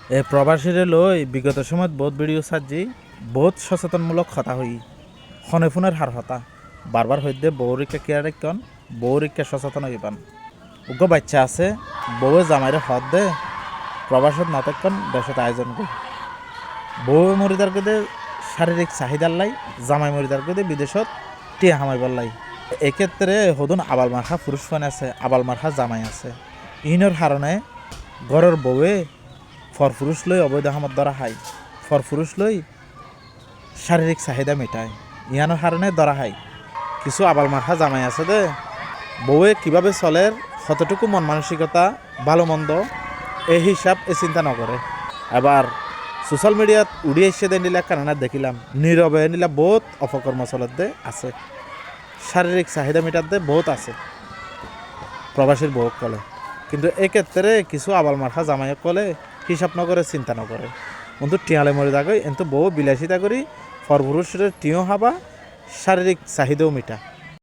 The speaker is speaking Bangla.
এই প্রবাসীরে লই বিগত সময়ত বহুত ভিডিও সাজি বহুত সচেতনমূলক কথা হই খনে ফোনের হার হতা বারবার হইতে বউরিকা কেয়ার কন বউরিকা সচেতন হইবান উগ্র বাচ্চা আছে বউয়ে জামাইরে হদ দে প্রবাসত নাতকন দেশত আয়োজন করি বউ মরিদার কেদে শারীরিক চাহিদার লাই জামাই মরিদার কেদে বিদেশত টিয়া হামাইবার লাই এক্ষেত্রে হদুন আবাল মার্খা পুরুষ ফান আছে আবাল মার্খা জামাই আছে ইনর কারণে ঘরের বউয়ে ফরফুরুষ লই অবৈধ হামত ধরা হাই ফরফুরুষ লই শারীরিক চাহিদা মেটায় ইয়ানোর কারণে ধরা হাই কিছু আবাল মার্খা জামাই আছে দে বউয়ে কিভাবে চলের কতটুকু মন মানসিকতা ভালো মন্দ এই হিসাব এ চিন্তা নকরে এবার সোশ্যাল মিডিয়াত উড়িয়ে এসে দে নিলে কানানা দেখিলাম নীরবে নিলা বহুত অপকর্ম চলত দে আছে শারীরিক চাহিদা মেটার দে বহুত আছে প্রবাসীর বউ কলে কিন্তু এক্ষেত্রে কিছু আবাল মার্খা জামাইক কলে হিসাব নকরে চিন্তা নকরে কিন্তু টিয়ালে মরে থাকো কিন্তু বউ বিলাসিতা করি ফরপুরুষের টিও হাবা শারীরিক চাহিদাও মিটা